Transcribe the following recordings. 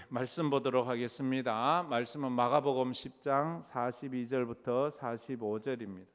말씀 보도록 하겠습니다. 말씀은 마가복음 10장 42절부터 45절입니다.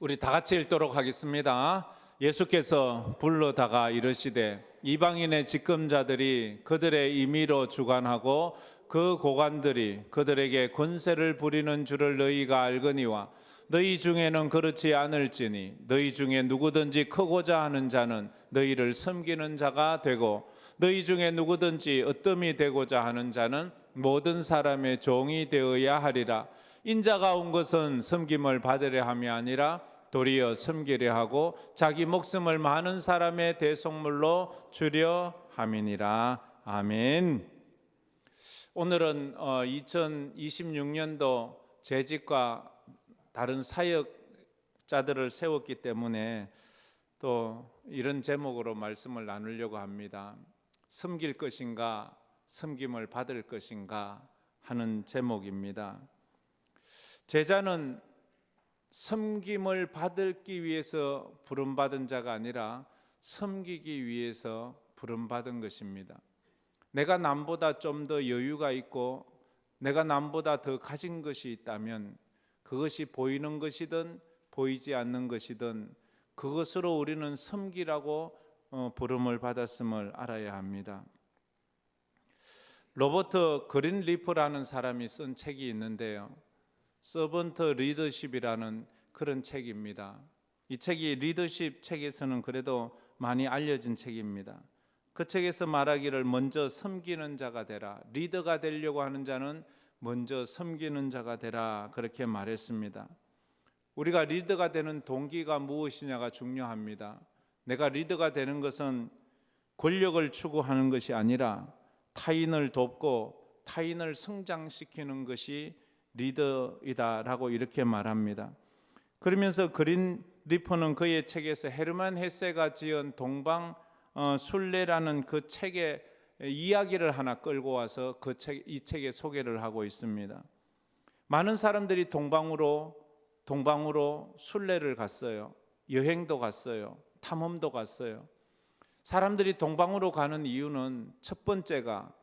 우리 다 같이 읽도록 하겠습니다. 예수께서 불러다가 이르시되 이방인의 직금자들이 그들의 임의로 주관하고 그 고관들이 그들에게 권세를 부리는 줄을 너희가 알거니와 너희 중에는 그렇지 않을지니 너희 중에 누구든지 크고자 하는 자는 너희를 섬기는 자가 되고 너희 중에 누구든지 으뜸이 되고자 하는 자는 모든 사람의 종이 되어야 하리라. 인자가 온 것은 섬김을 받으려 함이 아니라 도리어 섬기려 하고 자기 목숨을 많은 사람의 대속물로 주려 함이니라. 아멘. 오늘은 2026년도 재직과 다른 사역자들을 세웠기 때문에 또 이런 제목으로 말씀을 나누려고 합니다. 섬길 것인가, 섬김을 받을 것인가 하는 제목입니다. 제자는 섬김을 받기 위해서 부름받은 자가 아니라 섬기기 위해서 부름받은 것입니다. 내가 남보다 좀 더 여유가 있고 내가 남보다 더 가진 것이 있다면 그것이 보이는 것이든 보이지 않는 것이든 그것으로 우리는 섬기라고 부름을 받았음을 알아야 합니다. 로버트 그린리프라는 사람이 쓴 책이 있는데요. 서번트 리더십이라는 그런 책입니다. 이 책이 리더십 책에서는 그래도 많이 알려진 책입니다. 그 책에서 말하기를 먼저 섬기는 자가 되라. 리더가 되려고 하는 자는 먼저 섬기는 자가 되라. 그렇게 말했습니다. 우리가 리더가 되는 동기가 무엇이냐가 중요합니다. 내가 리더가 되는 것은 권력을 추구하는 것이 아니라 타인을 돕고 타인을 성장시키는 것이 리더이다라고 이렇게 말합니다. 그러면서 그린리퍼는 그의 책에서 헤르만 헤세가 지은 동방 순례라는 그 책의 이야기를 하나 끌고 와서 이 책의 소개를 하고 있습니다. 많은 사람들이 동방으로 순례를 갔어요. 여행도 갔어요. 탐험도 갔어요. 사람들이 동방으로 가는 이유는 첫 번째가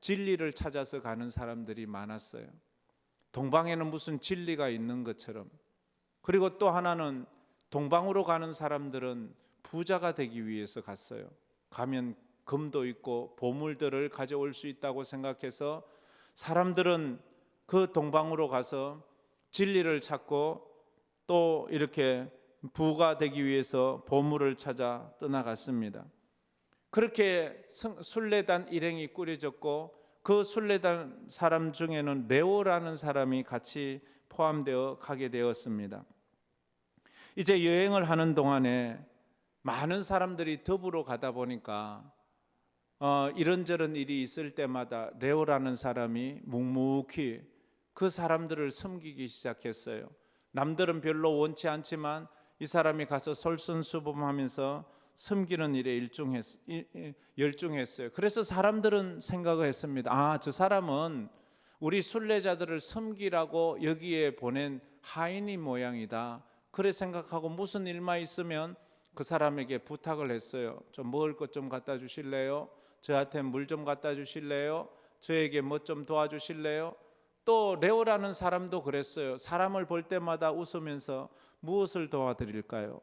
진리를 찾아서 가는 사람들이 많았어요. 동방에는 무슨 진리가 있는 것처럼. 그리고 또 하나는 동방으로 가는 사람들은 부자가 되기 위해서 갔어요. 가면 금도 있고 보물들을 가져올 수 있다고 생각해서 사람들은 그 동방으로 가서 진리를 찾고 또 이렇게 부가 되기 위해서 보물을 찾아 떠나갔습니다. 그렇게 순례단 일행이 꾸려졌고 그 순례단 사람 중에는 레오라는 사람이 같이 포함되어 가게 되었습니다. 이제 여행을 하는 동안에 많은 사람들이 더불어 가다 보니까 이런저런 일이 있을 때마다 레오라는 사람이 묵묵히 그 사람들을 섬기기 시작했어요. 남들은 별로 원치 않지만 이 사람이 가서 솔선수범하면서 섬기는 일에 열중했어요. 그래서 사람들은 생각을 했습니다. 저 사람은 우리 순례자들을 섬기라고 여기에 보낸 하인이 모양이다. 그래 생각하고 무슨 일만 있으면 그 사람에게 부탁을 했어요. 좀 먹을 것 좀 갖다 주실래요? 저한테 물 좀 갖다 주실래요? 저에게 뭐 좀 도와주실래요? 또 레오라는 사람도 그랬어요. 사람을 볼 때마다 웃으면서 무엇을 도와드릴까요?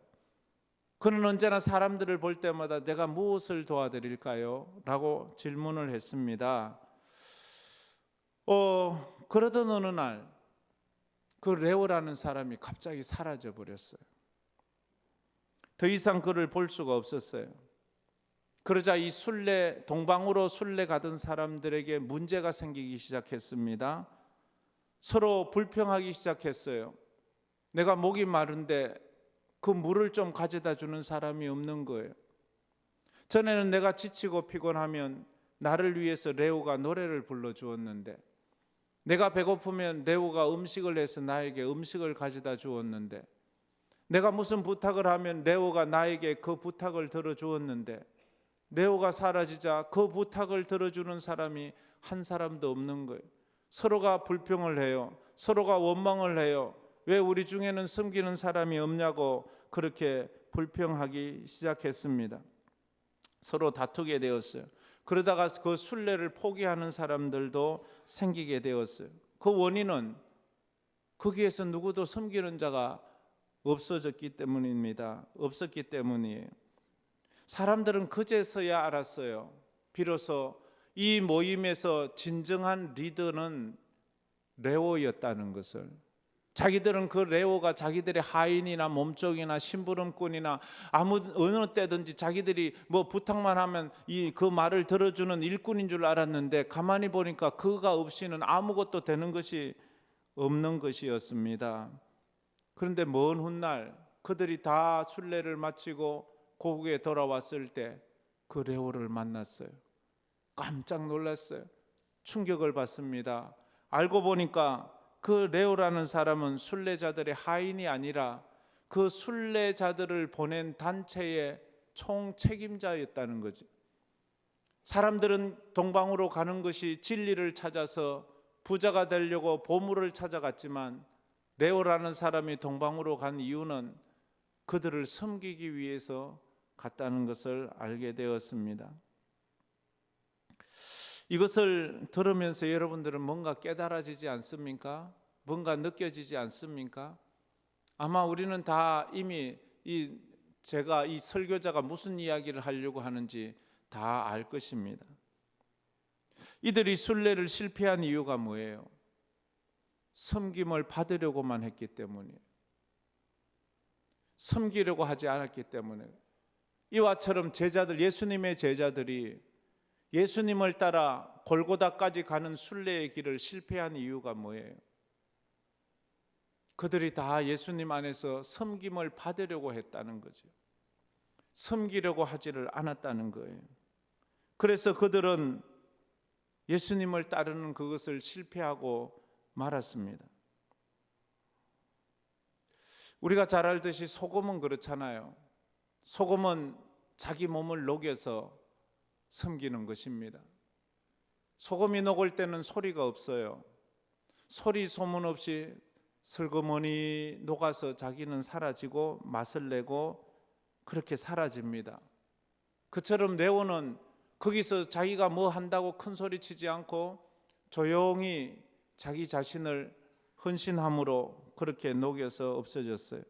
그는 언제나 사람들을 볼 때마다 내가 무엇을 도와드릴까요? 라고 질문을 했습니다. 그러던 어느 날 그 레오라는 사람이 갑자기 사라져 버렸어요. 더 이상 그를 볼 수가 없었어요. 그러자 이 동방으로 순례 가던 사람들에게 문제가 생기기 시작했습니다. 서로 불평하기 시작했어요. 내가 목이 마른데 그 물을 좀 가져다 주는 사람이 없는 거예요. 전에는 내가 지치고 피곤하면 나를 위해서 레오가 노래를 불러주었는데, 내가 배고프면 레오가 음식을 해서 나에게 음식을 가져다 주었는데, 내가 무슨 부탁을 하면 레오가 나에게 그 부탁을 들어주었는데, 레오가 사라지자 그 부탁을 들어주는 사람이 한 사람도 없는 거예요. 서로가 불평을 해요. 서로가 원망을 해요. 왜 우리 중에는 섬기는 사람이 없냐고 그렇게 불평하기 시작했습니다. 서로 다투게 되었어요. 그러다가 그 순례를 포기하는 사람들도 생기게 되었어요. 그 원인은 거기에서 누구도 섬기는 자가 없어졌기 때문입니다. 없었기 때문이에요. 사람들은 그제서야 알았어요. 비로소 이 모임에서 진정한 리더는 레오였다는 것을. 자기들은 그 레오가 자기들의 하인이나 몸종이나 심부름꾼이나 어느 때든지 자기들이 뭐 부탁만 하면 그 말을 들어주는 일꾼인 줄 알았는데 가만히 보니까 그가 없이는 아무것도 되는 것이 없는 것이었습니다. 그런데 먼 훗날 그들이 다 순례를 마치고 고국에 돌아왔을 때 그 레오를 만났어요. 깜짝 놀랐어요. 충격을 받습니다. 알고 보니까 그 레오라는 사람은 순례자들의 하인이 아니라 그 순례자들을 보낸 단체의 총책임자였다는 거죠. 사람들은 동방으로 가는 것이 진리를 찾아서 부자가 되려고 보물을 찾아갔지만 레오라는 사람이 동방으로 간 이유는 그들을 섬기기 위해서 갔다는 것을 알게 되었습니다. 이것을 들으면서 여러분들은 뭔가 깨달아지지 않습니까? 뭔가 느껴지지 않습니까? 아마 우리는 다 이미 제가 이 설교자가 무슨 이야기를 하려고 하는지 다 알 것입니다. 이들이 순례를 실패한 이유가 뭐예요? 섬김을 받으려고만 했기 때문이에요. 섬기려고 하지 않았기 때문에. 이와처럼 예수님의 제자들이 예수님을 따라 골고다까지 가는 순례의 길을 실패한 이유가 뭐예요? 그들이 다 예수님 안에서 섬김을 받으려고 했다는 거죠. 섬기려고 하지를 않았다는 거예요. 그래서 그들은 예수님을 따르는 그것을 실패하고 말았습니다. 우리가 잘 알듯이 소금은 그렇잖아요. 소금은 자기 몸을 녹여서 섬기는 것입니다. 소금이 녹을 때는 소리가 없어요. 소리 소문 없이 슬그머니 녹아서 자기는 사라지고 맛을 내고 그렇게 사라집니다. 그처럼 레오는 거기서 자기가 뭐 한다고 큰 소리 치지 않고 조용히 자기 자신을 헌신함으로 그렇게 녹여서 없어졌어요.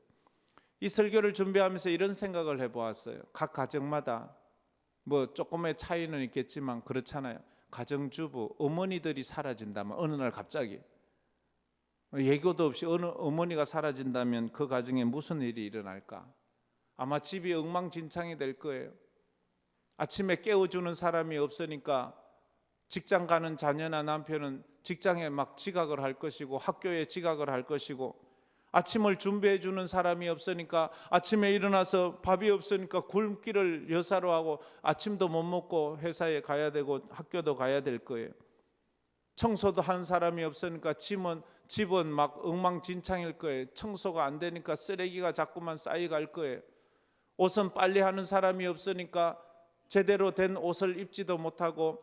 이 설교를 준비하면서 이런 생각을 해보았어요. 각 가정마다 뭐 조금의 차이는 있겠지만 그렇잖아요. 가정주부, 어머니들이 사라진다면 어느 날 갑자기 예고도 없이 어느 어머니가 사라진다면 그 가정에 무슨 일이 일어날까? 아마 집이 엉망진창이 될 거예요. 아침에 깨워주는 사람이 없으니까 직장 가는 자녀나 남편은 직장에 막 지각을 할 것이고 학교에 지각을 할 것이고 아침을 준비해 주는 사람이 없으니까 아침에 일어나서 밥이 없으니까 굶기를 여사로 하고 아침도 못 먹고 회사에 가야 되고 학교도 가야 될 거예요. 청소도 한 사람이 없으니까 집은 막 엉망진창일 거예요. 청소가 안 되니까 쓰레기가 자꾸만 쌓여갈 거예요. 옷은 빨리 하는 사람이 없으니까 제대로 된 옷을 입지도 못하고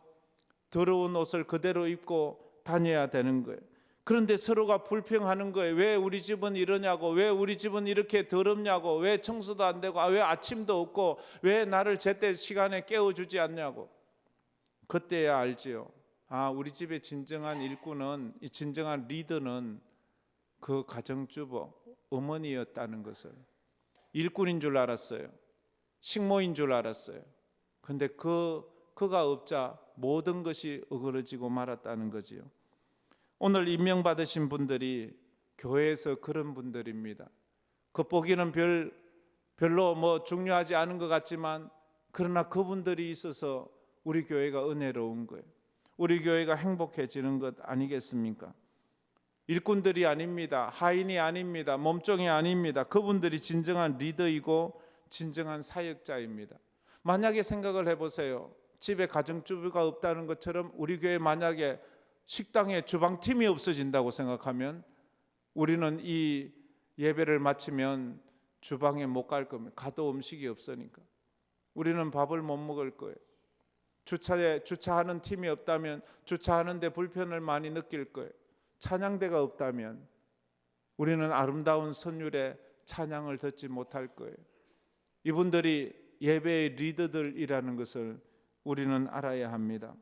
더러운 옷을 그대로 입고 다녀야 되는 거예요. 그런데 서로가 불평하는 거예요. 왜 우리 집은 이러냐고, 왜 우리 집은 이렇게 더럽냐고, 왜 청소도 안 되고, 왜 아침도 없고, 왜 나를 제때 시간에 깨워주지 않냐고. 그때야 알지요. 우리 집의 진정한 일꾼은, 이 진정한 리더는 그 가정주부 어머니였다는 것을. 일꾼인 줄 알았어요. 식모인 줄 알았어요. 근데 그가 없자 모든 것이 어그러지고 말았다는 거지요. 오늘 임명받으신 분들이 교회에서 그런 분들입니다. 겉보기는 별로 뭐 중요하지 않은 것 같지만 그러나 그분들이 있어서 우리 교회가 은혜로운 거예요. 우리 교회가 행복해지는 것 아니겠습니까? 일꾼들이 아닙니다. 하인이 아닙니다. 몸종이 아닙니다. 그분들이 진정한 리더이고 진정한 사역자입니다. 만약에 생각을 해보세요. 집에 가정주부가 없다는 것처럼 우리 교회 만약에 식당에 주방팀이 없어진다고 생각하면 우리는 이 예배를 마치면 주방에 못 갈 겁니다. 가도 음식이 없으니까. 우리는 밥을 못 먹을 거예요. 주차하는 팀이 없다면 주차하는 데 불편을 많이 느낄 거예요. 찬양대가 없다면 우리는 아름다운 선율의 찬양을 듣지 못할 거예요. 이분들이 예배의 리더들이라는 것을 우리는 알아야 합니다.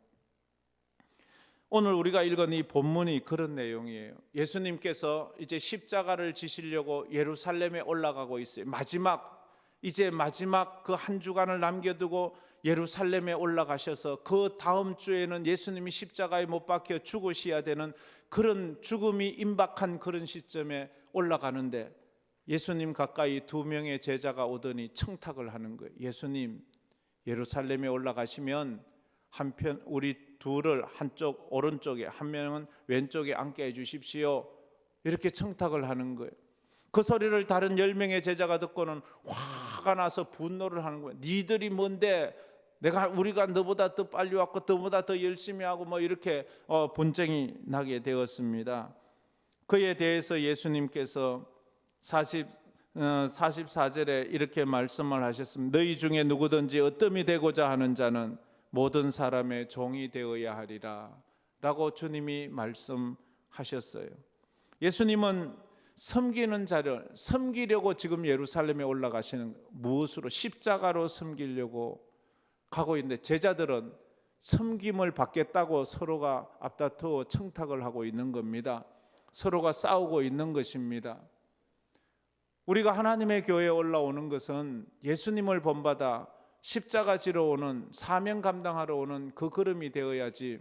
오늘 우리가 읽은 이 본문이 그런 내용이에요. 예수님께서 이제 십자가를 지시려고 예루살렘에 올라가고 있어요. 이제 마지막 그 한 주간을 남겨두고 예루살렘에 올라가셔서 그 다음 주에는 예수님이 십자가에 못 박혀 죽으셔야 되는 그런 죽음이 임박한 그런 시점에 올라가는데, 예수님 가까이 두 명의 제자가 오더니 청탁을 하는 거예요. 예수님, 예루살렘에 올라가시면 한편 우리 둘을 한쪽 오른쪽에, 한 명은 왼쪽에 앉게 해주십시오. 이렇게 청탁을 하는 거예요. 그 소리를 다른 10명의 제자가 듣고는 화가 나서 분노를 하는 거예요. 니들이 뭔데 우리가 너보다 더 빨리 왔고 너보다 더 열심히 하고 뭐 이렇게 분쟁이 나게 되었습니다. 그에 대해서 예수님께서 44절에 이렇게 말씀을 하셨습니다. 너희 중에 누구든지 어뜸이 되고자 하는 자는 모든 사람의 종이 되어야 하리라 라고 주님이 말씀하셨어요. 예수님은 섬기는 자를 섬기려고 지금 예루살렘에 올라가시는 거예요. 무엇으로? 십자가로 섬기려고 가고 있는데, 제자들은 섬김을 받겠다고 서로가 앞다투어 청탁을 하고 있는 겁니다. 서로가 싸우고 있는 것입니다. 우리가 하나님의 교회에 올라오는 것은 예수님을 본받아 십자가 지러 오는, 사명 감당하러 오는 그 걸음이 되어야지,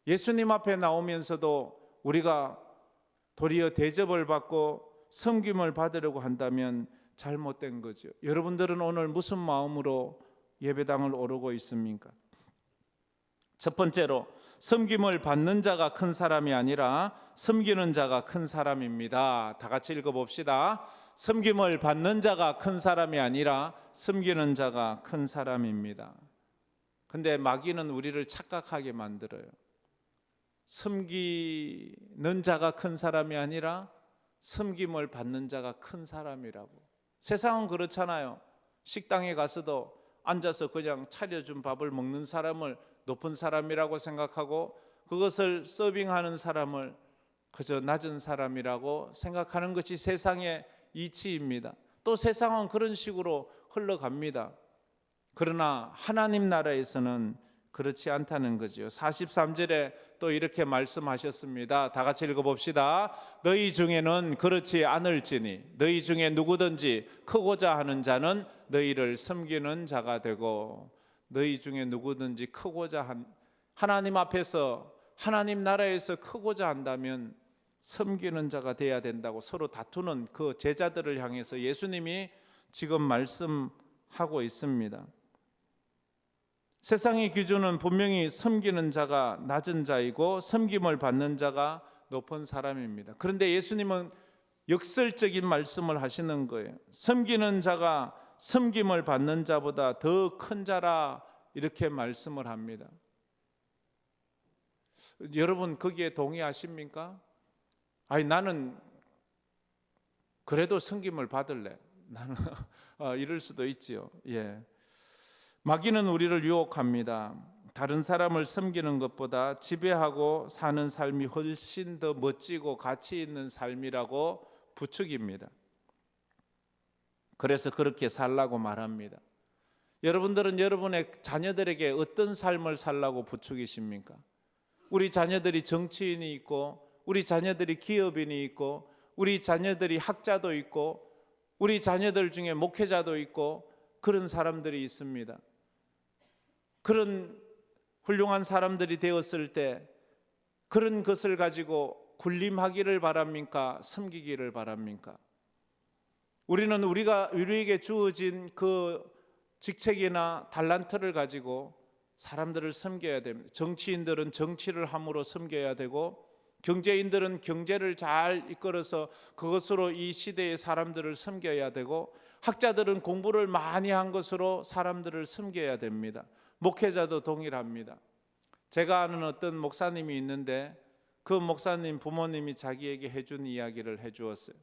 예수님 앞에 나오면서도 우리가 도리어 대접을 받고 섬김을 받으려고 한다면 잘못된 거죠. 여러분들은 오늘 무슨 마음으로 예배당을 오르고 있습니까? 첫 번째로, 섬김을 받는 자가 큰 사람이 아니라 섬기는 자가 큰 사람입니다. 다 같이 읽어봅시다. 섬김을 받는 자가 큰 사람이 아니라 섬기는 자가 큰 사람입니다. 근데 마귀는 우리를 착각하게 만들어요. 섬기는 자가 큰 사람이 아니라 섬김을 받는 자가 큰 사람이라고. 세상은 그렇잖아요. 식당에 가서도 앉아서 그냥 차려준 밥을 먹는 사람을 높은 사람이라고 생각하고, 그것을 서빙하는 사람을 그저 낮은 사람이라고 생각하는 것이 세상의 이치입니다. 또 세상은 그런 식으로 흘러갑니다. 그러나 하나님 나라에서는 그렇지 않다는 거죠. 43절에 또 이렇게 말씀하셨습니다. 다 같이 읽어봅시다. 너희 중에는 그렇지 않을지니 너희 중에 누구든지 크고자 하는 자는 너희를 섬기는 자가 되고. 너희 중에 누구든지 크고자 하나님 앞에서, 하나님 나라에서 크고자 한다면 섬기는 자가 돼야 된다고 서로 다투는 그 제자들을 향해서 예수님이 지금 말씀하고 있습니다. 세상의 기준은 분명히 섬기는 자가 낮은 자이고 섬김을 받는 자가 높은 사람입니다. 그런데 예수님은 역설적인 말씀을 하시는 거예요. 섬기는 자가 섬김을 받는 자보다 더 큰 자라, 이렇게 말씀을 합니다. 여러분 거기에 동의하십니까? 아니, 나는 그래도 섬김을 받을래. 나는 이럴 수도 있지요. 예. 마귀는 우리를 유혹합니다. 다른 사람을 섬기는 것보다 지배하고 사는 삶이 훨씬 더 멋지고 가치 있는 삶이라고 부추깁니다. 그래서 그렇게 살라고 말합니다. 여러분들은 여러분의 자녀들에게 어떤 삶을 살라고 부추기십니까? 우리 자녀들이 정치인이 있고, 우리 자녀들이 기업인이 있고, 우리 자녀들이 학자도 있고, 우리 자녀들 중에 목회자도 있고, 그런 사람들이 있습니다. 그런 훌륭한 사람들이 되었을 때 그런 것을 가지고 군림하기를 바랍니까? 섬기기를 바랍니까? 우리는 우리에게 주어진 그 직책이나 달란트를 가지고 사람들을 섬겨야 됩니다. 정치인들은 정치를 함으로 섬겨야 되고, 경제인들은 경제를 잘 이끌어서 그것으로 이 시대의 사람들을 섬겨야 되고, 학자들은 공부를 많이 한 것으로 사람들을 섬겨야 됩니다. 목회자도 동일합니다. 제가 아는 어떤 목사님이 있는데, 그 목사님 부모님이 자기에게 해준 이야기를 해주었어요.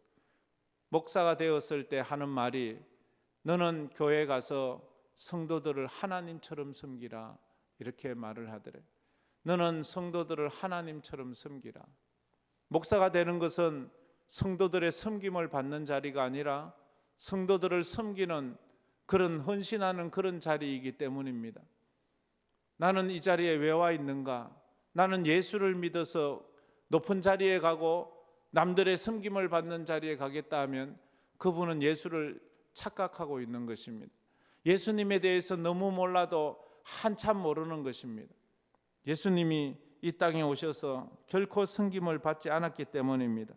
목사가 되었을 때 하는 말이, 너는 교회 가서 성도들을 하나님처럼 섬기라, 이렇게 말을 하더래요. 너는 성도들을 하나님처럼 섬기라. 목사가 되는 것은 성도들의 섬김을 받는 자리가 아니라 성도들을 섬기는 그런 헌신하는 그런 자리이기 때문입니다. 나는 이 자리에 왜 와 있는가? 나는 예수를 믿어서 높은 자리에 가고 남들의 섬김을 받는 자리에 가겠다 하면 그분은 예수를 착각하고 있는 것입니다. 예수님에 대해서 너무 몰라도 한참 모르는 것입니다. 예수님이 이 땅에 오셔서 결코 섬김을 받지 않았기 때문입니다.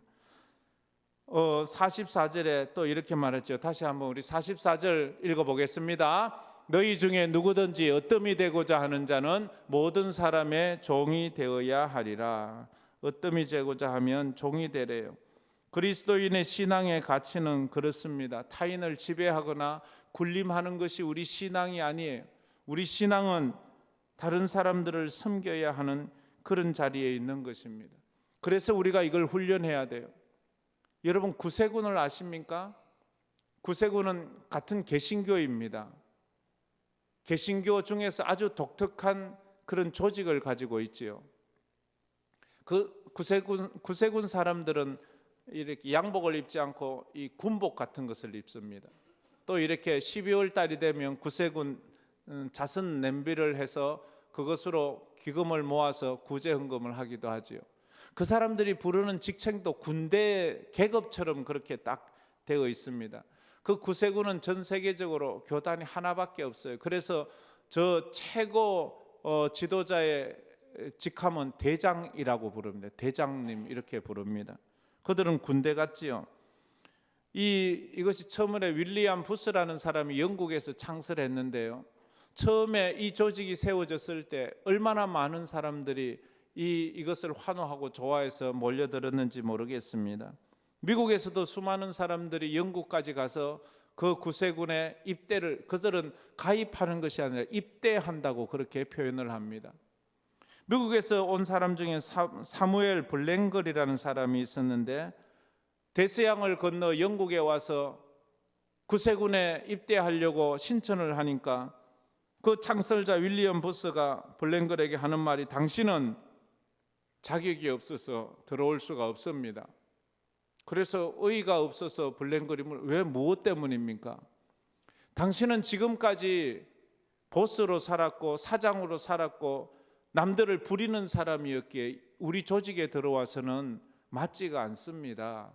44절에 또 이렇게 말했죠. 다시 한번 우리 44절 읽어보겠습니다. 너희 중에 누구든지 어뜸이 되고자 하는 자는 모든 사람의 종이 되어야 하리라. 어뜸이 되고자 하면 종이 되래요. 그리스도인의 신앙의 가치는 그렇습니다. 타인을 지배하거나 군림하는 것이 우리 신앙이 아니에요. 우리 신앙은 다른 사람들을 섬겨야 하는 그런 자리에 있는 것입니다. 그래서 우리가 이걸 훈련해야 돼요. 여러분, 구세군을 아십니까? 구세군은 같은 개신교입니다. 개신교 중에서 아주 독특한 그런 조직을 가지고 있지요. 그 구세군 사람들은 이렇게 양복을 입지 않고 이 군복 같은 것을 입습니다. 또 이렇게 12월 달이 되면 구세군 자선 냄비를 해서 그것으로 기금을 모아서 구제 헌금을 하기도 하지요. 그 사람들이 부르는 직책도 군대 계급처럼 그렇게 딱 되어 있습니다. 그 구세군은 전 세계적으로 교단이 하나밖에 없어요. 그래서 저 최고 지도자의 직함은 대장이라고 부릅니다. 대장님 이렇게 부릅니다. 그들은 군대 같지요. 이것이 처음에 윌리엄 부스라는 사람이 영국에서 창설했는데요. 처음에 이 조직이 세워졌을 때 얼마나 많은 사람들이 이것을 환호하고 좋아해서 몰려들었는지 모르겠습니다. 미국에서도 수많은 사람들이 영국까지 가서 그 구세군의 입대를, 그들은 가입하는 것이 아니라 입대한다고 그렇게 표현을 합니다. 미국에서 온 사람 중에 사무엘 블랭걸이라는 사람이 있었는데 대서양을 건너 영국에 와서 구세군에 입대하려고 신청을 하니까 그 창설자 윌리엄 부스가 블랭걸에게 하는 말이, 당신은 자격이 없어서 들어올 수가 없습니다. 그래서 의의가 없어서 블랭걸이 왜 무엇 때문입니까? 당신은 지금까지 보스로 살았고 사장으로 살았고 남들을 부리는 사람이었기에 우리 조직에 들어와서는 맞지가 않습니다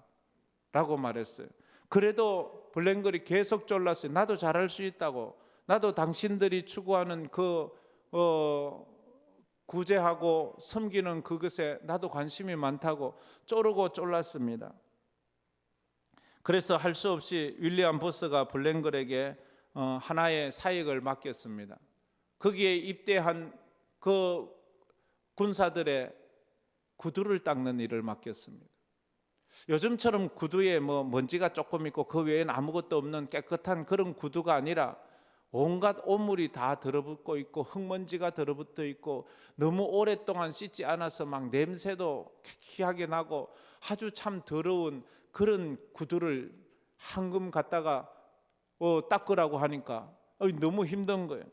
라고 말했어요. 그래도 블랭걸이 계속 졸랐어요. 나도 잘할 수 있다고, 나도 당신들이 추구하는 구제하고 섬기는 그것에 나도 관심이 많다고 쪼르고 쫄랐습니다. 그래서 할 수 없이 윌리엄 부스가 블랭걸에게 하나의 사역을 맡겼습니다. 거기에 입대한 그 군사들의 구두를 닦는 일을 맡겼습니다. 요즘처럼 구두에 먼지가 조금 있고 그 외에는 아무것도 없는 깨끗한 그런 구두가 아니라 온갖 옷물이 다 들어붙고 있고 흙먼지가 들어붙어 있고 너무 오랫동안 씻지 않아서 막 냄새도 퀴퀴하게 나고 아주 참 더러운 그런 구두를 황금 갖다가 닦으라고 하니까 너무 힘든 거예요.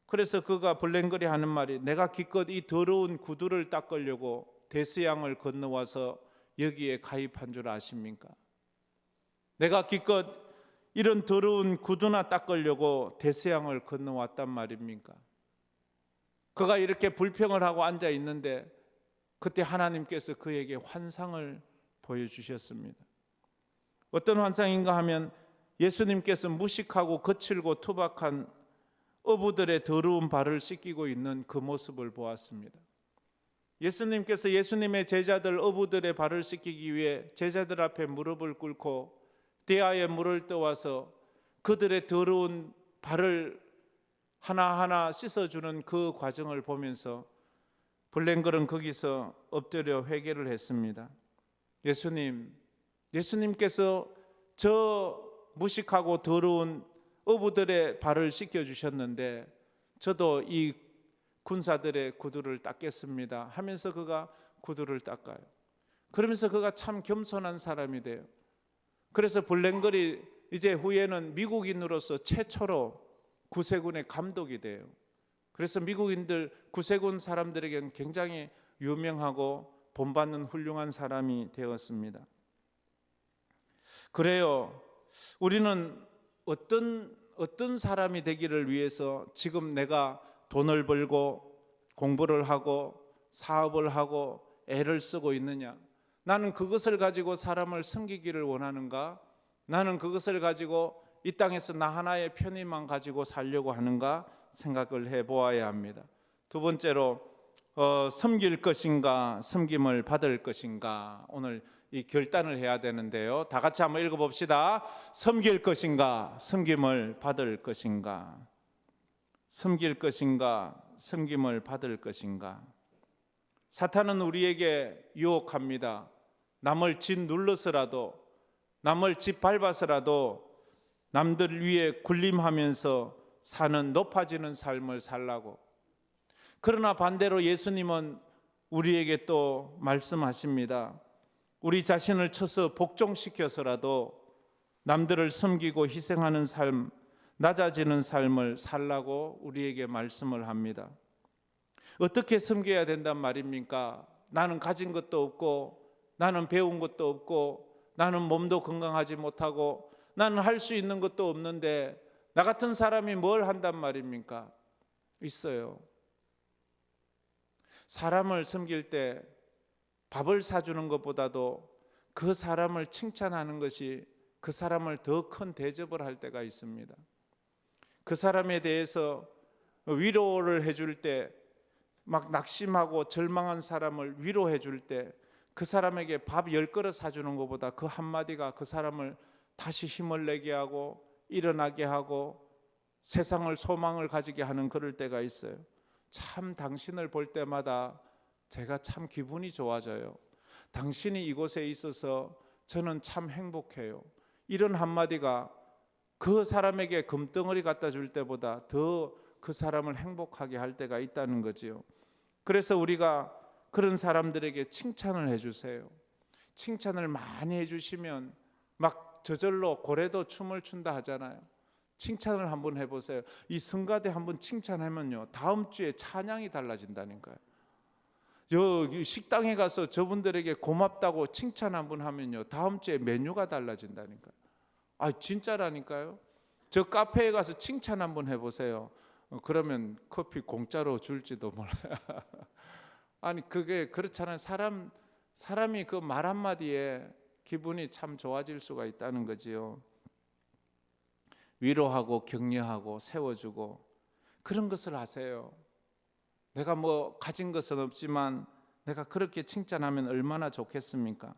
그래서 그가 블랭걸이 하는 말이, 내가 기껏 이 더러운 구두를 닦으려고 대서양을 건너와서 여기에 가입한 줄 아십니까? 내가 기껏 이런 더러운 구두나 닦으려고 대서양을 건너왔단 말입니까? 그가 이렇게 불평을 하고 앉아 있는데 그때 하나님께서 그에게 환상을 보여주셨습니다. 어떤 환상인가 하면 예수님께서 무식하고 거칠고 투박한 어부들의 더러운 발을 씻기고 있는 그 모습을 보았습니다. 예수님께서 예수님의 제자들 어부들의 발을 씻기기 위해 제자들 앞에 무릎을 꿇고 대야에 물을 떠와서 그들의 더러운 발을 하나하나 씻어주는 그 과정을 보면서 블랭걸은 거기서 엎드려 회개를 했습니다. 예수님께서 저 무식하고 더러운 어부들의 발을 씻겨주셨는데 저도 이 군사들의 구두를 닦겠습니다 하면서 그가 구두를 닦아요. 그러면서 그가 참 겸손한 사람이 돼요. 그래서 블랭걸이 이제 후에는 미국인으로서 최초로 구세군의 감독이 돼요. 그래서 미국인들 구세군 사람들에게는 굉장히 유명하고 본받는 훌륭한 사람이 되었습니다. 그래요. 우리는 어떤 사람이 되기를 위해서 지금 내가 돈을 벌고 공부를 하고 사업을 하고 애를 쓰고 있느냐? 나는 그것을 가지고 사람을 섬기기를 원하는가? 나는 그것을 가지고 이 땅에서 나 하나의 편의만 가지고 살려고 하는가 생각을 해보아야 합니다. 두 번째로 섬길 것인가 섬김을 받을 것인가, 오늘 이 결단을 해야 되는데요. 다 같이 한번 읽어봅시다. 섬길 것인가 섬김을 받을 것인가. 섬길 것인가 섬김을 받을 것인가. 사탄은 우리에게 유혹합니다. 남을 짓눌러서라도, 남을 짓밟아서라도 남들 위에 군림하면서 사는 높아지는 삶을 살라고. 그러나 반대로 예수님은 우리에게 또 말씀하십니다. 우리 자신을 쳐서 복종시켜서라도 남들을 섬기고 희생하는 삶, 낮아지는 삶을 살라고 우리에게 말씀을 합니다. 어떻게 섬겨야 된단 말입니까? 나는 가진 것도 없고, 나는 배운 것도 없고, 나는 몸도 건강하지 못하고, 나는 할 수 있는 것도 없는데 나 같은 사람이 뭘 한단 말입니까? 있어요. 사람을 섬길 때 밥을 사주는 것보다도 그 사람을 칭찬하는 것이 그 사람을 더 큰 대접을 할 때가 있습니다. 그 사람에 대해서 위로를 해줄 때, 막 낙심하고 절망한 사람을 위로해 줄 때 그 사람에게 밥 10그릇 사주는 것보다 그 한마디가 그 사람을 다시 힘을 내게 하고 일어나게 하고 세상을 소망을 가지게 하는 그럴 때가 있어요. 참 당신을 볼 때마다 제가 참 기분이 좋아져요. 당신이 이곳에 있어서 저는 참 행복해요. 이런 한마디가 그 사람에게 금덩어리 갖다 줄 때보다 더 그 사람을 행복하게 할 때가 있다는 거지요. 그래서 우리가 그런 사람들에게 칭찬을 해주세요. 칭찬을 많이 해주시면 막 저절로 고래도 춤을 춘다 하잖아요. 칭찬을 한번 해보세요. 이 성가대 한번 칭찬하면요, 다음 주에 찬양이 달라진다니까요. 식당에 가서 저분들에게 고맙다고 칭찬 한번 하면요, 다음 주에 메뉴가 달라진다니까요. 아, 진짜라니까요. 저 카페에 가서 칭찬 한번 해보세요. 그러면 커피 공짜로 줄지도 몰라요. 아니, 그게 그렇잖아요. 사람이 그 말 한마디에 기분이 참 좋아질 수가 있다는 거지요. 위로하고 격려하고 세워주고 그런 것을 하세요. 내가 뭐 가진 것은 없지만 내가 그렇게 칭찬하면 얼마나 좋겠습니까?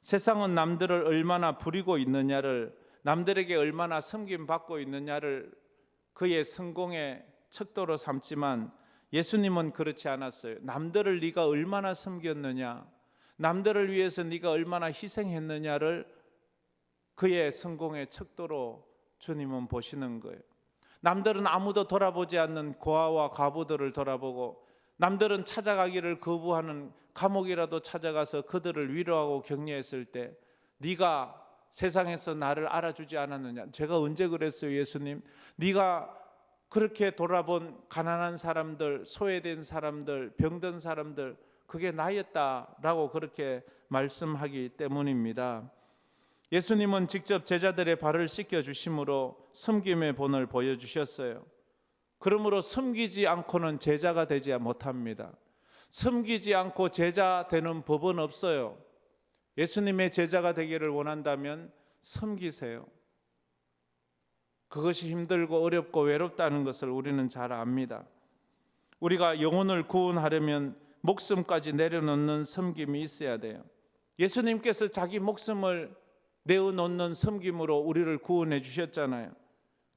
세상은 남들을 얼마나 부리고 있느냐를, 남들에게 얼마나 섬김받고 있느냐를 그의 성공의 척도로 삼지만 예수님은 그렇지 않았어요. 남들을 네가 얼마나 섬겼느냐, 남들을 위해서 네가 얼마나 희생했느냐를 그의 성공의 척도로 주님은 보시는 거예요. 남들은 아무도 돌아보지 않는 고아와 과부들을 돌아보고, 남들은 찾아가기를 거부하는 감옥이라도 찾아가서 그들을 위로하고 격려했을 때 네가 세상에서 나를 알아주지 않았느냐. 제가 언제 그랬어요, 예수님? 네가 그렇게 돌아본 가난한 사람들, 소외된 사람들, 병든 사람들, 그게 나였다라고 그렇게 말씀하기 때문입니다. 예수님은 직접 제자들의 발을 씻겨주심으로 섬김의 본을 보여주셨어요. 그러므로 섬기지 않고는 제자가 되지 못합니다. 섬기지 않고 제자 되는 법은 없어요. 예수님의 제자가 되기를 원한다면 섬기세요. 그것이 힘들고 어렵고 외롭다는 것을 우리는 잘 압니다. 우리가 영혼을 구원하려면 목숨까지 내려놓는 섬김이 있어야 돼요. 예수님께서 자기 목숨을 내어놓는 섬김으로 우리를 구원해 주셨잖아요.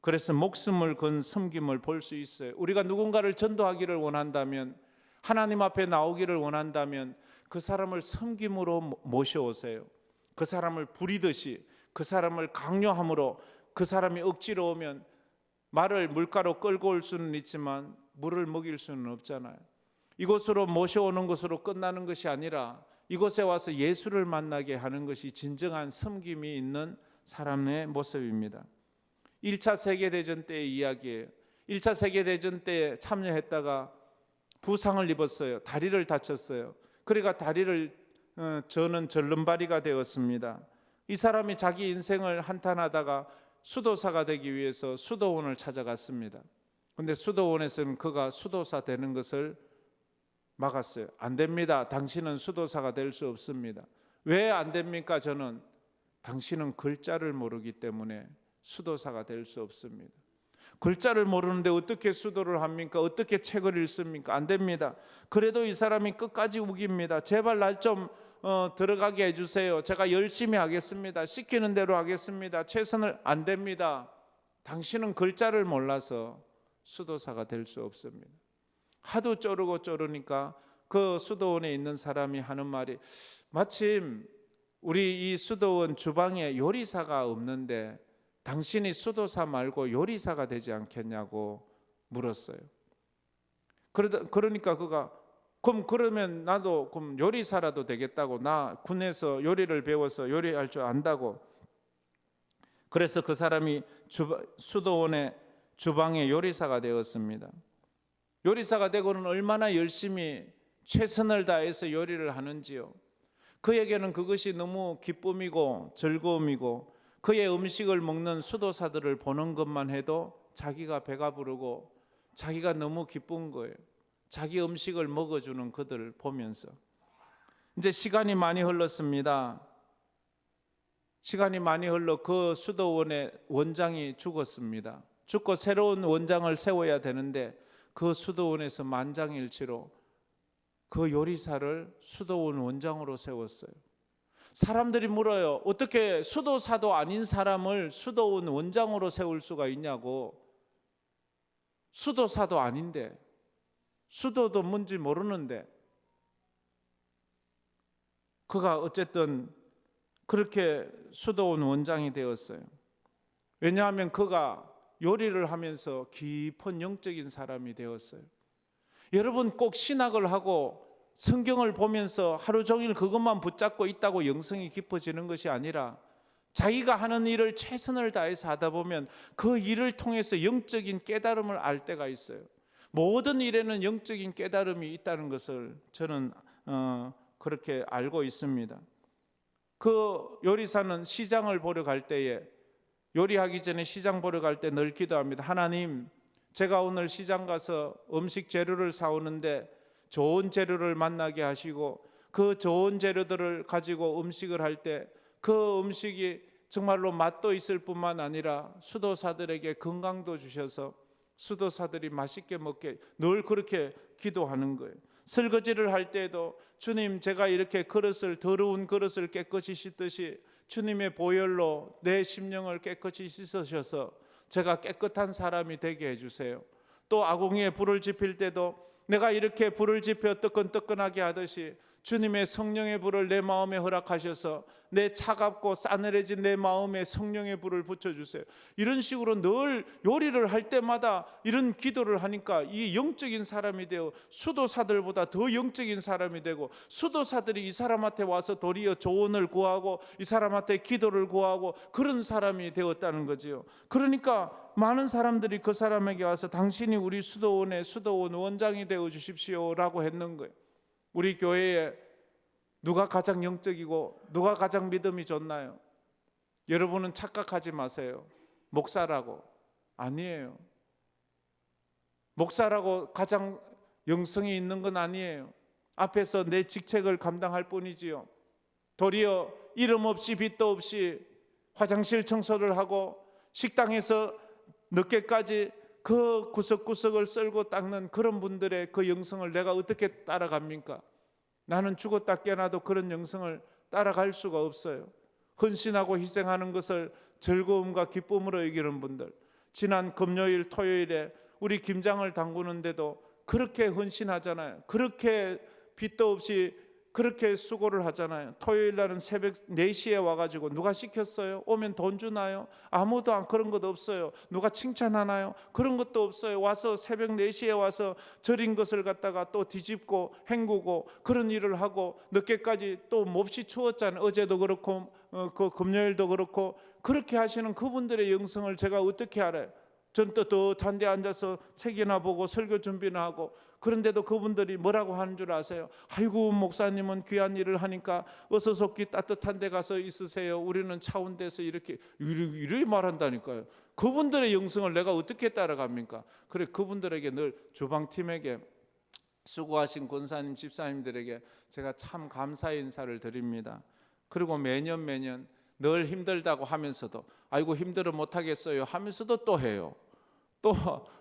그래서 목숨을 건 섬김을 볼 수 있어요. 우리가 누군가를 전도하기를 원한다면, 하나님 앞에 나오기를 원한다면 그 사람을 섬김으로 모셔오세요. 그 사람을 부리듯이, 그 사람을 강요함으로, 그 사람이 억지로 오면 말을 물가로 끌고 올 수는 있지만 물을 먹일 수는 없잖아요. 이곳으로 모셔오는 것으로 끝나는 것이 아니라 이곳에 와서 예수를 만나게 하는 것이 진정한 섬김이 있는 사람의 모습입니다. 1차 세계대전 때의 이야기예요. 1차 세계대전 때 참여했다가 부상을 입었어요. 다리를 다쳤어요. 그러니까 다리를 저는 절름발이가 되었습니다. 이 사람이 자기 인생을 한탄하다가 수도사가 되기 위해서 수도원을 찾아갔습니다. 그런데 수도원에서는 그가 수도사 되는 것을 막았어요. 안 됩니다. 당신은 수도사가 될 수 없습니다. 왜 안 됩니까? 저는 당신은 글자를 모르기 때문에 수도사가 될 수 없습니다. 글자를 모르는데 어떻게 수도를 합니까? 어떻게 책을 읽습니까? 안 됩니다. 그래도 이 사람이 끝까지 우깁니다. 제발 날 좀 들어가게 해주세요. 제가 열심히 하겠습니다. 시키는 대로 하겠습니다. 최선을. 안 됩니다. 당신은 글자를 몰라서 수도사가 될 수 없습니다. 하도 쪼르니까 그 수도원에 있는 사람이 하는 말이, 마침 우리 이 수도원 주방에 요리사가 없는데 당신이 수도사 말고 요리사가 되지 않겠냐고 물었어요. 그러니까 그가 그러면 나도 그럼 요리사라도 되겠다고, 나 군에서 요리를 배워서 요리할 줄 안다고. 그래서 그 사람이 수도원의 주방의 요리사가 되었습니다. 요리사가 되고는 얼마나 열심히 최선을 다해서 요리를 하는지요. 그에게는 그것이 너무 기쁨이고 즐거움이고, 그의 음식을 먹는 수도사들을 보는 것만 해도 자기가 배가 부르고 자기가 너무 기쁜 거예요. 자기 음식을 먹어주는 그들을 보면서. 이제 시간이 많이 흘렀습니다. 시간이 많이 흘러 그 수도원의 원장이 죽었습니다. 죽고 새로운 원장을 세워야 되는데 그 수도원에서 만장일치로 그 요리사를 수도원 원장으로 세웠어요. 사람들이 물어요. 어떻게 수도사도 아닌 사람을 수도원 원장으로 세울 수가 있냐고. 수도사도 아닌데, 수도도 뭔지 모르는데. 그가 어쨌든 그렇게 수도원 원장이 되었어요. 왜냐하면 그가 요리를 하면서 깊은 영적인 사람이 되었어요. 여러분, 꼭 신학을 하고 성경을 보면서 하루 종일 그것만 붙잡고 있다고 영성이 깊어지는 것이 아니라, 자기가 하는 일을 최선을 다해서 하다 보면 그 일을 통해서 영적인 깨달음을 알 때가 있어요. 모든 일에는 영적인 깨달음이 있다는 것을 저는 그렇게 알고 있습니다. 그 요리사는 시장을 보러 갈 때에, 요리하기 전에 시장 보러 갈 때 늘 기도합니다. 하나님, 제가 오늘 시장 가서 음식 재료를 사오는데 좋은 재료를 만나게 하시고, 그 좋은 재료들을 가지고 음식을 할 때 그 음식이 정말로 맛도 있을 뿐만 아니라 수도사들에게 건강도 주셔서 수도사들이 맛있게 먹게, 늘 그렇게 기도하는 거예요. 설거지를 할 때에도 주님, 제가 이렇게 더러운 그릇을 깨끗이 씻듯이 주님의 보혈로 내 심령을 깨끗이 씻으셔서 제가 깨끗한 사람이 되게 해주세요. 또 아궁이에 불을 지필 때도 내가 이렇게 불을 지펴 뜨끈뜨끈하게 하듯이 주님의 성령의 불을 내 마음에 허락하셔서 내 차갑고 싸늘해진 내 마음에 성령의 불을 붙여주세요. 이런 식으로 늘 요리를 할 때마다 이런 기도를 하니까 이 영적인 사람이 되어 수도사들보다 더 영적인 사람이 되고, 수도사들이 이 사람한테 와서 도리어 조언을 구하고 이 사람한테 기도를 구하고 그런 사람이 되었다는 거지요. 그러니까 많은 사람들이 그 사람에게 와서 당신이 우리 수도원 원장이 되어 주십시오 라고 했는 거예요. 우리 교회에 누가 가장 영적이고 누가 가장 믿음이 좋나요? 여러분은 착각하지 마세요. 목사라고. 아니에요. 목사라고 가장 영성이 있는 건 아니에요. 앞에서 내 직책을 감당할 뿐이지요. 도리어 이름 없이 빚도 없이 화장실 청소를 하고 식당에서 늦게까지 그 구석구석을 쓸고 닦는 그런 분들의 그 영성을 내가 어떻게 따라갑니까? 나는 죽었다 깨어나도 그런 영성을 따라갈 수가 없어요. 헌신하고 희생하는 것을 즐거움과 기쁨으로 여기는 분들, 지난 금요일 토요일에 우리 김장을 담그는데도 그렇게 헌신하잖아요. 그렇게 빚도 없이 그렇게 수고를 하잖아요. 토요일 날은 새벽 4시에 와가지고 누가 시켰어요? 오면 돈 주나요? 아무도 그런 것도 없어요. 누가 칭찬하나요? 그런 것도 없어요. 와서 새벽 4시에 와서 절인 것을 갖다가 또 뒤집고 헹구고 그런 일을 하고 늦게까지 또 몹시 추웠잖아요. 어제도 그렇고 그 금요일도 그렇고 그렇게 하시는 그분들의 영성을 제가 어떻게 알아요? 전 또 더 단데 앉아서 책이나 보고 설교 준비나 하고 그런데도 그분들이 뭐라고 하는 줄 아세요? 아이고, 목사님은 귀한 일을 하니까 어서 속히 따뜻한 데 가서 있으세요. 우리는 차운 데서 이렇게 말한다니까요. 그분들의 영성을 내가 어떻게 따라갑니까? 그래, 그분들에게 늘 주방팀에게, 수고하신 권사님, 집사님들에게 제가 참 감사의 인사를 드립니다. 그리고 매년 늘 힘들다고 하면서도 아이고 힘들어 못하겠어요 하면서도 또 해요. 또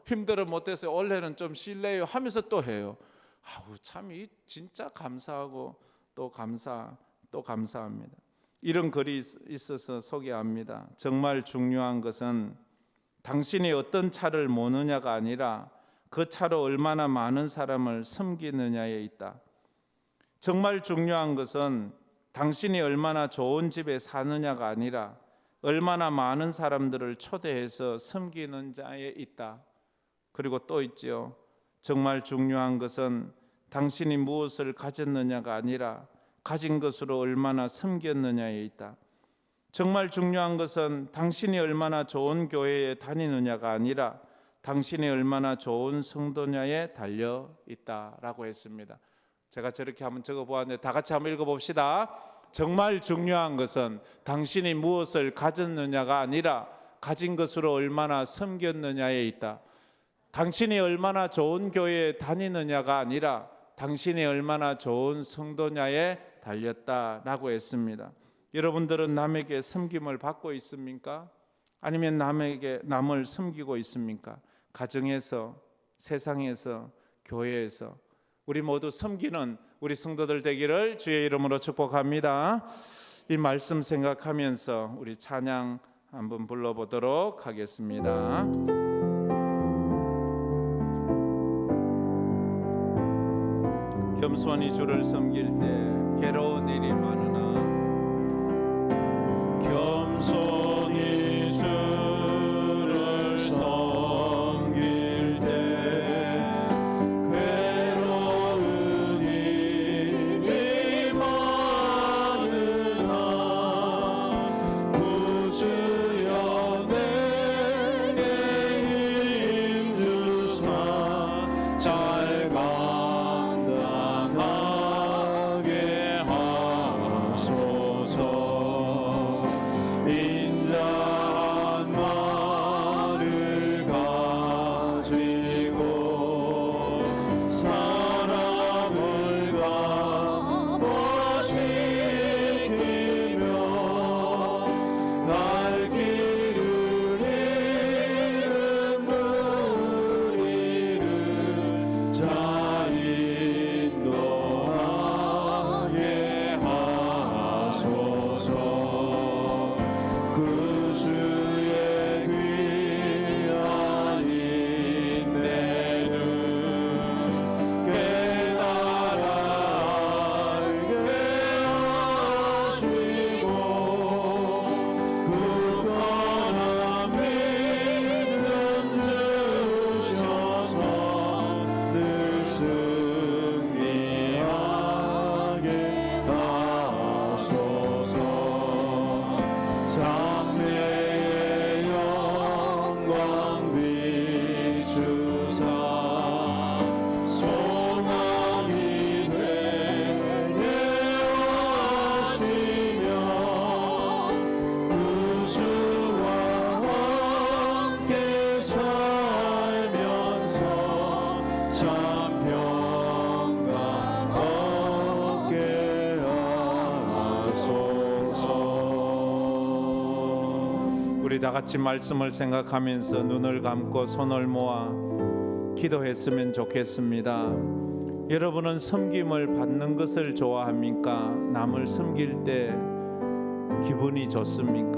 힘들어 못해서 원래는 좀 쉴래요 하면서 또 해요. 아우, 참 이 진짜 감사하고 또 감사합니다. 이런 글이 있어서 소개합니다. 정말 중요한 것은 당신이 어떤 차를 모느냐가 아니라 그 차로 얼마나 많은 사람을 섬기느냐에 있다. 정말 중요한 것은 당신이 얼마나 좋은 집에 사느냐가 아니라 얼마나 많은 사람들을 초대해서 섬기는 자에 있다. 그리고 또 있지요. 정말 중요한 것은 당신이 무엇을 가졌느냐가 아니라 가진 것으로 얼마나 섬겼느냐에 있다. 정말 중요한 것은 당신이 얼마나 좋은 교회에 다니느냐가 아니라 당신이 얼마나 좋은 성도냐에 달려 있다라고 했습니다. 제가 저렇게 한번 적어보았는데 다 같이 한번 읽어봅시다. 정말 중요한 것은 당신이 무엇을 가졌느냐가 아니라 가진 것으로 얼마나 섬겼느냐에 있다. 당신이 얼마나 좋은 교회에 다니느냐가 아니라 당신이 얼마나 좋은 성도냐에 달렸다라고 했습니다. 여러분들은 남에게 섬김을 받고 있습니까? 아니면 남을 섬기고 있습니까? 가정에서, 세상에서, 교회에서 우리 모두 섬기는 우리 성도들 되기를 주의 이름으로 축복합니다. 이 말씀 생각하면서 우리 찬양 한번 불러보도록 하겠습니다. 겸손히 주를 섬길 때 괴로운 일이 많으나 겸손히 주를 섬길 때 괴로운 일이 많으나 구주여 내게 힘 주사 잘 감당하게 하소서. 인자한 말을 가지고 사람을 감화시키며 갈 길을 잃은 무리를 잘 인도하게 하소서. 그 주의 귀한 인내는 깨달아 알게 하시고 굳건한 믿음 주셔서 늘 승리하게 하소서. 장래의 영광 비추사 소망이 되게 하시며 구주와 함께 살면서 참 평강 얻게 하소서. 우리 다 같이 말씀을 생각하면서 눈을 감고 손을 모아 기도했으면 좋겠습니다. 여러분은 섬김을 받는 것을 좋아합니까? 남을 섬길 때 기분이 좋습니까?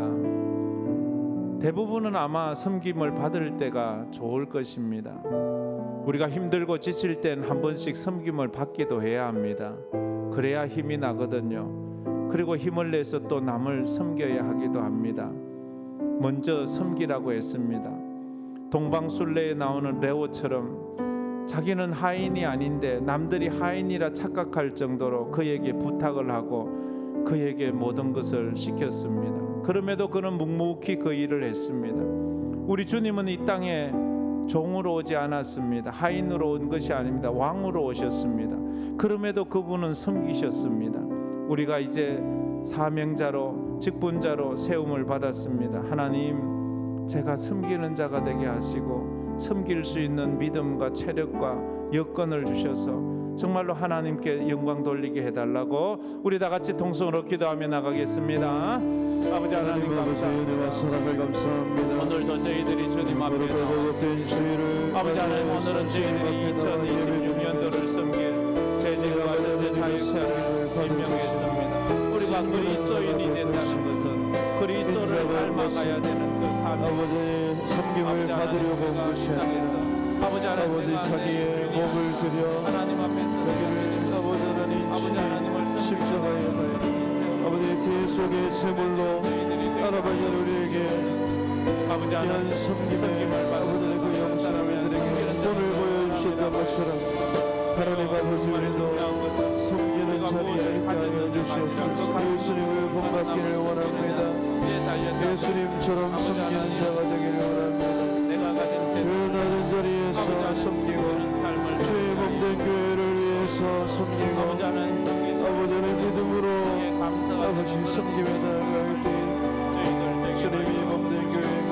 대부분은 아마 섬김을 받을 때가 좋을 것입니다. 우리가 힘들고 지칠 땐 한 번씩 섬김을 받기도 해야 합니다. 그래야 힘이 나거든요. 그리고 힘을 내서 또 남을 섬겨야 하기도 합니다. 먼저 섬기라고 했습니다. 동방술래에 나오는 레오처럼 자기는 하인이 아닌데 남들이 하인이라 착각할 정도로 그에게 부탁을 하고 그에게 모든 것을 시켰습니다. 그럼에도 그는 묵묵히 그 일을 했습니다. 우리 주님은 이 땅에 종으로 오지 않았습니다. 하인으로 온 것이 아닙니다. 왕으로 오셨습니다. 그럼에도 그분은 섬기셨습니다. 우리가 이제 사명자로 직분자로 세움을 받았습니다. 하나님, 제가 섬기는 자가 되게 하시고 섬길 수 있는 믿음과 체력과 여건을 주셔서 정말로 하나님께 영광 돌리게 해달라고 우리 다 같이 통성으로 기도하며 나가겠습니다. 아버지 하나님 감사합니다. 오늘도 저희들이 주님 앞에 나왔습니다. 아버지 하나님, 오늘은 저희들이 2026년도를 섬길 재직과 현재 사역자를 임명했습니다. 우리가 그리스도인이 된다는 것은 그리스도를 닮아가야 되는 그 삶을 섬김을 받으려고 온 것이 아니라 아버지 자기의 몸을 드려 하나님 앞에서 아버지 하나님 십자가에 아버지 뒤 속의 제물로 하나님 우리에게 귀한 섬김의 아버지의 그 영광을 우리에게 본을 보여주셨던 것처럼 하나님 아버지, 우리도 섬기는 자리에 있게 하여 주시옵소서. 예수님을 본받기를 원합니다. 예수님처럼 섬기는 자가 되기를 원합니다. 그 낮은 자리에서 섬기고 주의 몸된 교회를 위해서 섬기고 아버지는 믿음으로 아버지 섬김에 나아갈 때 주님이 몸된 교회가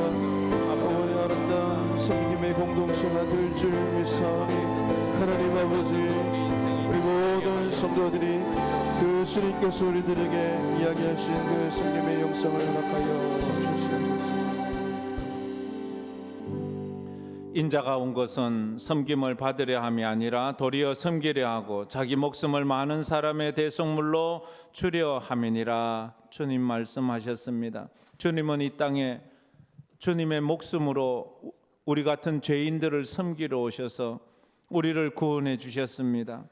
아버지 아름다운 섬김의 공동체가 될 줄 믿사오니 하나님 아버지, 우리 모든 성도들이 그 주님께서 우리들에게 이야기하신 그 섬김의 영성을 허락하여 주시옵소서. 인자가 온 것은 섬김을 받으려 함이 아니라 도리어 섬기려 하고 자기 목숨을 많은 사람의 대속물로 주려 함이니라. 주님 말씀하셨습니다. 주님은 이 땅에 주님의 목숨으로 우리 같은 죄인들을 섬기러 오셔서 우리를 구원해 주셨습니다.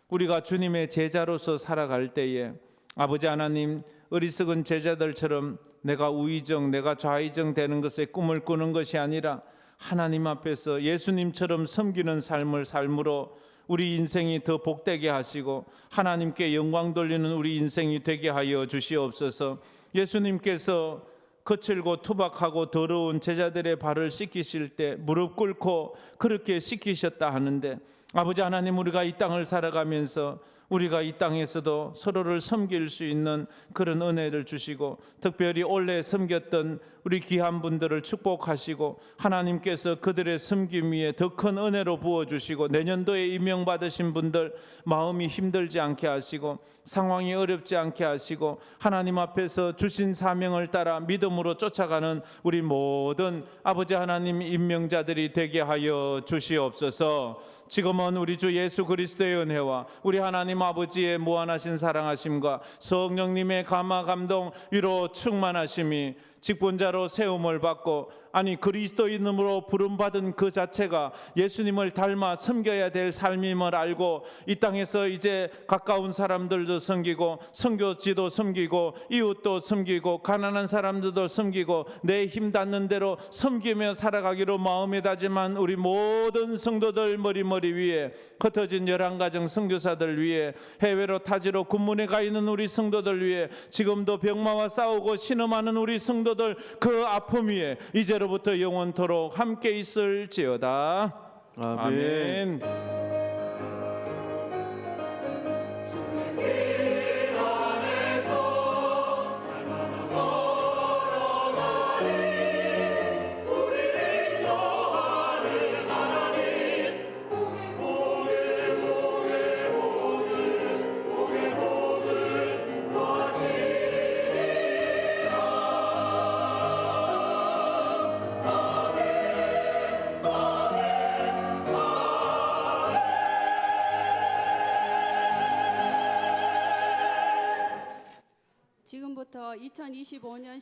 우리가 주님의 제자로서 살아갈 때에 아버지 하나님, 어리석은 제자들처럼 내가 우의정, 내가 좌의정 되는 것에 꿈을 꾸는 것이 아니라 하나님 앞에서 예수님처럼 섬기는 삶을 삶으로 우리 인생이 더 복되게 하시고 하나님께 영광 돌리는 우리 인생이 되게 하여 주시옵소서. 예수님께서 거칠고 투박하고 더러운 제자들의 발을 씻기실 때 무릎 꿇고 그렇게 씻기셨다 하는데, 아버지 하나님, 우리가 이 땅을 살아가면서 우리가 이 땅에서도 서로를 섬길 수 있는 그런 은혜를 주시고, 특별히 올해 섬겼던 우리 귀한 분들을 축복하시고 하나님께서 그들의 섬김 위에 더 큰 은혜로 부어주시고, 내년도에 임명받으신 분들 마음이 힘들지 않게 하시고 상황이 어렵지 않게 하시고 하나님 앞에서 주신 사명을 따라 믿음으로 쫓아가는 우리 모든 아버지 하나님 임명자들이 되게 하여 주시옵소서. 지금은 우리 주 예수 그리스도의 은혜와 우리 하나님 아버지의 무한하신 사랑하심과 성령님의 감화 감동 위로 충만하심이 직분자로 세움을 받고, 아니 그리스도인으로 부름받은 그 자체가 예수님을 닮아 섬겨야 될 삶임을 알고 이 땅에서 이제 가까운 사람들도 섬기고 선교지도 섬기고 이웃도 섬기고 가난한 사람들도 섬기고 내 힘 닿는 대로 섬기며 살아가기로 마음에 다짐한 우리 모든 성도들 머리 위에, 흩어진 11가정 선교사들 위에, 해외로 타지로 군문에 가 있는 우리 성도들 위에, 지금도 병마와 싸우고 신음하는 우리 성도들 그 아픔 위에 이제로부터 영원토록 함께 있을지어다. 아멘. 지금부터 2025년